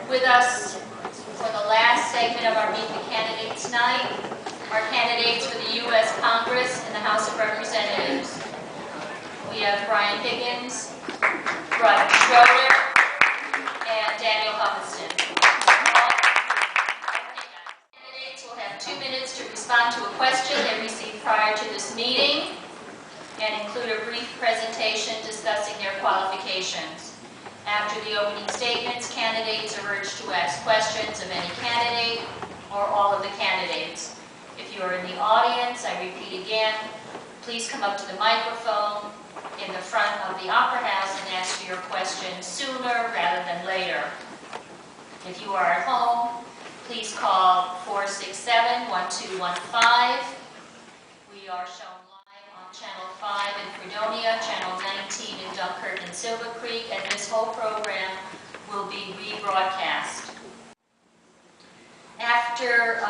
With us for the last segment of our Meet the Candidates night, our candidates for the U.S. Congress and the House of Representatives. We have Brian Higgins, Bud Schroeder, and Daniel Huffiston. Candidates will have 2 minutes to respond to a question they received prior to this meeting and include a brief presentation discussing their qualifications. After the opening statements, candidates are urged to ask questions of any candidate or all of the candidates. If you are in the audience, I repeat again, please come up to the microphone in the front of the Opera House and ask your question sooner rather than later. If you are at home, please call 467-1215. We are shown Channel 5 in Fredonia, Channel 19 in Dunkirk and Silver Creek, and this whole program will be rebroadcast. After,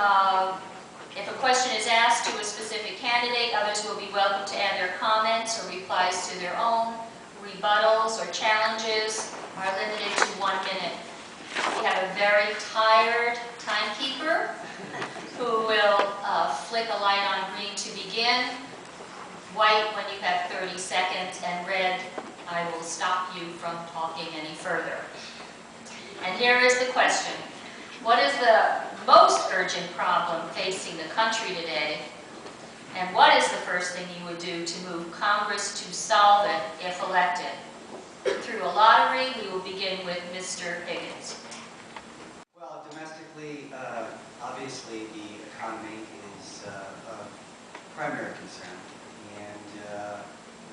if a question is asked to a specific candidate, others will be welcome to add their comments or replies to their own. Rebuttals or challenges are limited to 1 minute. We have a very tired timekeeper who will flick a light on green to begin, white when you have 30 seconds, and red, I will stop you from talking any further. And here is the question. What is the most urgent problem facing the country today? And what is the first thing you would do to move Congress to solve it if elected? Through a lottery, we will begin with Mr. Higgins. Well, domestically, obviously the economy is a primary concern. And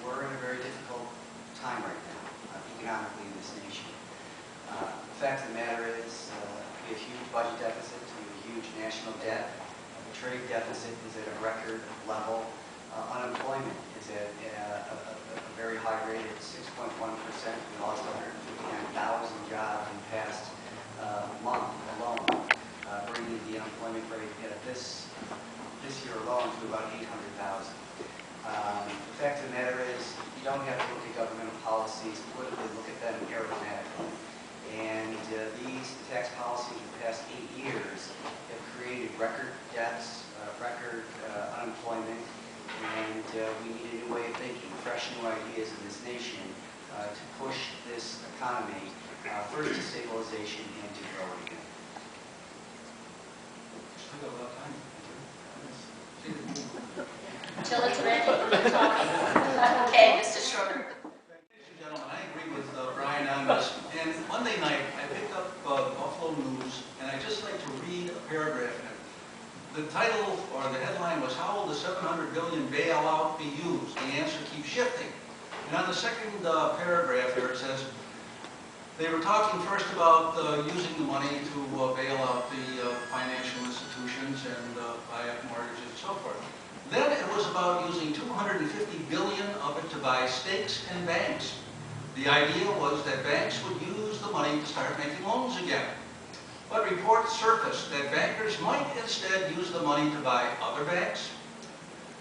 we're in a very difficult time right now, economically in this nation. The fact of the matter is, we have huge budget deficits, we have a huge national debt, the trade deficit is at a record level, unemployment is at a very high rate at 6.1%. We lost 159,000 jobs in the past month alone, bringing the unemployment rate this year alone to about 800,000. The fact of the matter is, you don't have to look at governmental policies politically, look at them arithmetically. And these tax policies in the past 8 years have created record debts, record unemployment, and we need a new way of thinking, fresh new ideas in this nation to push this economy first to stabilization and to grow again. Until it's ready, keep talking. Okay, Mr. Schroeder. Ladies and gentlemen, I agree with Brian on this. And Monday night, I picked up Buffalo News, and I'd just like to read a paragraph in it. The title, or the headline, was, "How will the $700 billion bailout be used? The answer keeps shifting." And on the second paragraph here, it says, they were talking first about using the money to bail out the financial institutions and buy up mortgages and so forth. Then it was about using $250 billion of it to buy stakes in banks. The idea was that banks would use the money to start making loans again. But reports surfaced that bankers might instead use the money to buy other banks,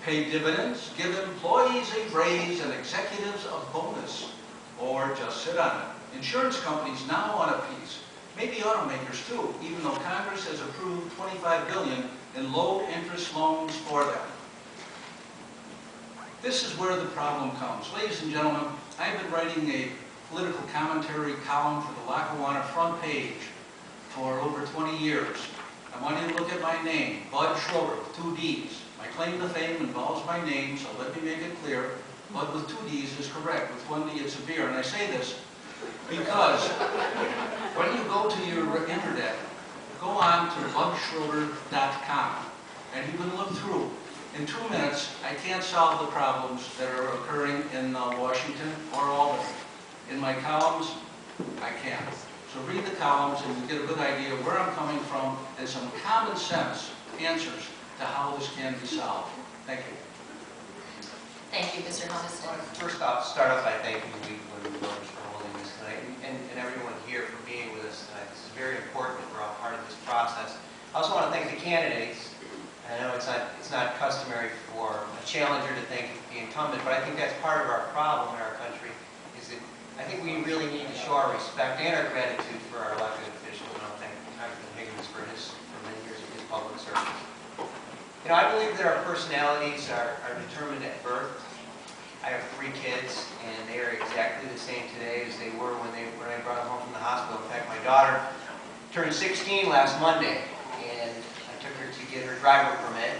pay dividends, give employees a raise and executives a bonus, or just sit on it. Insurance companies now want a piece, maybe automakers too, even though Congress has approved $25 billion in low-interest loans for them. This is where the problem comes. Ladies and gentlemen, I've been writing a political commentary column for the Lackawanna front page for over 20 years. I want you to look at my name, Bud Schroeder, with 2 Ds. My claim to fame involves my name, so let me make it clear. But with 2 D's is correct. With 1 D it's severe. And I say this because when you go to your internet, go on to bugschroeder.com and you can look through. In 2 minutes, I can't solve the problems that are occurring in Washington or Albany. In my columns, I can. So read the columns and you get a good idea of where I'm coming from and some common sense answers to how this can be solved. Thank you. Thank you, Mr. Humiston. First off, start off by thanking the Women Voters for holding this tonight, and everyone here for being with us tonight. This is very important that we're all part of this process. I also want to thank the candidates. I know it's not customary for a challenger to thank the incumbent, but I think that's part of our problem in our country, is that I think we really need to show our respect and our gratitude for our elected officials. And I'll thank Congressman Higgins for many years of his public service. You know, I believe that our personalities are determined at birth. I have 3 kids, and they are exactly the same today as they were when I brought them home from the hospital. In fact, my daughter turned 16 last Monday, and I took her to get her driver permit.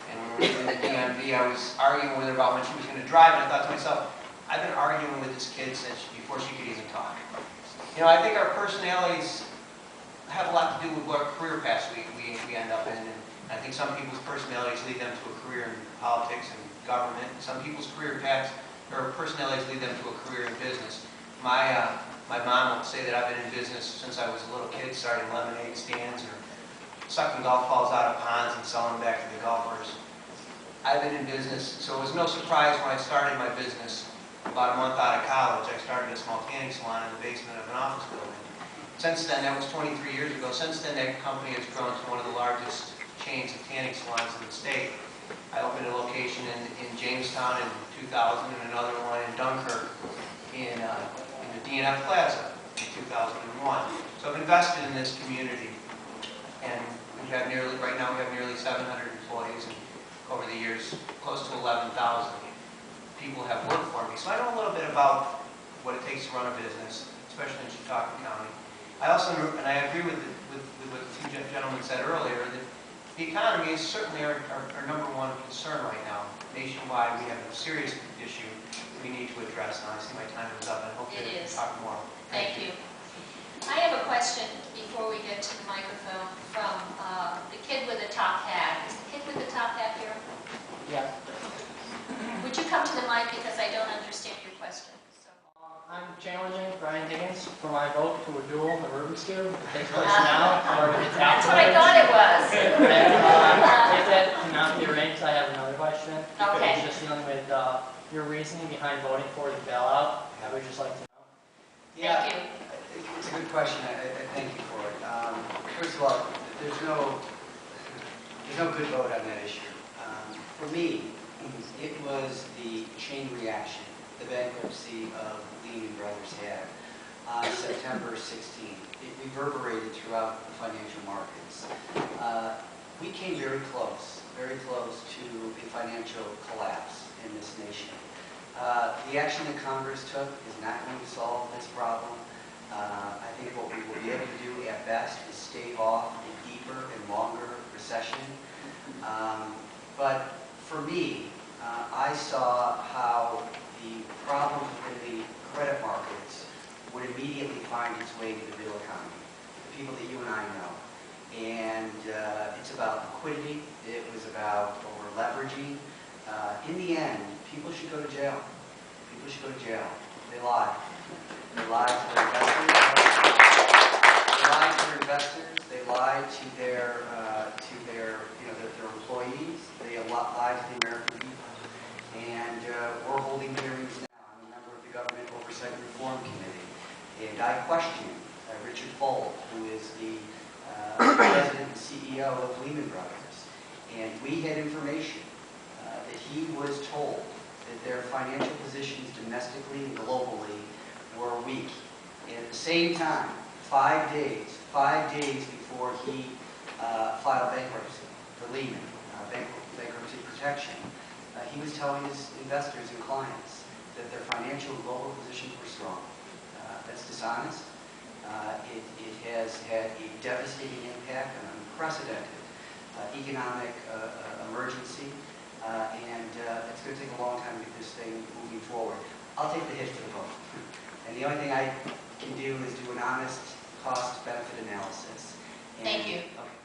And when we were in the DMV, I was arguing with her about when she was going to drive, and I thought to myself, I've been arguing with this kid since before she could even talk. You know, I think our personalities have a lot to do with what career paths we end up in. And I think some people's personalities lead them to a career in politics and government. Some people's career paths or personalities lead them to a career in business. My mom would say that I've been in business since I was a little kid, starting lemonade stands or sucking golf balls out of ponds and selling them back to the golfers. I've been in business, so it was no surprise when I started my business about a month out of college. I started a small tanning salon in the basement of an office building. Since then, that was 23 years ago, since then that company has grown to one of the largest chains of tanning salons in the state. I opened a location in Jamestown in 2000 and another one in Dunkirk in the DNF Plaza in 2001. So I've invested in this community, and right now we have nearly 700 employees, and over the years, close to 11,000 people have worked for me. So I know a little bit about what it takes to run a business, especially in Chautauqua County. I also, and I agree with what the 2 gentlemen said earlier, that the economy is certainly our number 1 concern right now. Nationwide, we have a serious issue we need to address, and I see my time is up, and I hope to talk more. Thank you. I have a question before we get to the microphone from the kid with the top hat. Is the kid with the top hat here? Yeah. Would you come to the mic because I don't understand your question? So. I'm challenging Brian Higgins for my vote to a duel, the Rubik's Cube. It takes place now, or if it's That's what I afterwards. thought it was. And, if that cannot be arranged, I have another question. Okay. It's just dealing with your reasoning behind voting for the bailout. I would just like to know. Yeah, Thank you. it's a good question. I thank you for it. First of all, there's no good vote on that issue. For me, it was the chain reaction the bankruptcy of Lehman Brothers had on September 16th. It reverberated throughout the financial markets. We came very close to a financial collapse in this nation. The action that Congress took is not going to solve this problem. I think what we will be able to do at best is stave off a deeper and longer recession. But for me, I saw how the problem in the credit markets would immediately find its way to the real economy, the people that you and I know. And it's about liquidity. It was about over-leveraging. In the end, people should go to jail. People should go to jail. They lied. They lied to their investors. They lied to their investors. They lied to their employees. They lied to the American people. And we're holding hearings now. I'm a member of the Government Oversight and Reform Committee. And I question Richard Fuld, who is the president and CEO of Lehman Brothers. And we had information that he was told that their financial positions domestically and globally were weak. And at the same time, 5 days before he filed bankruptcy for Lehman, bankruptcy protection, he was telling his investors and clients that their financial global positions were strong. That's dishonest. It has had a devastating impact, an unprecedented economic emergency. forward. I'll take the hit for the vote. And the only thing I can do is do an honest cost-benefit analysis. Thank you. Okay.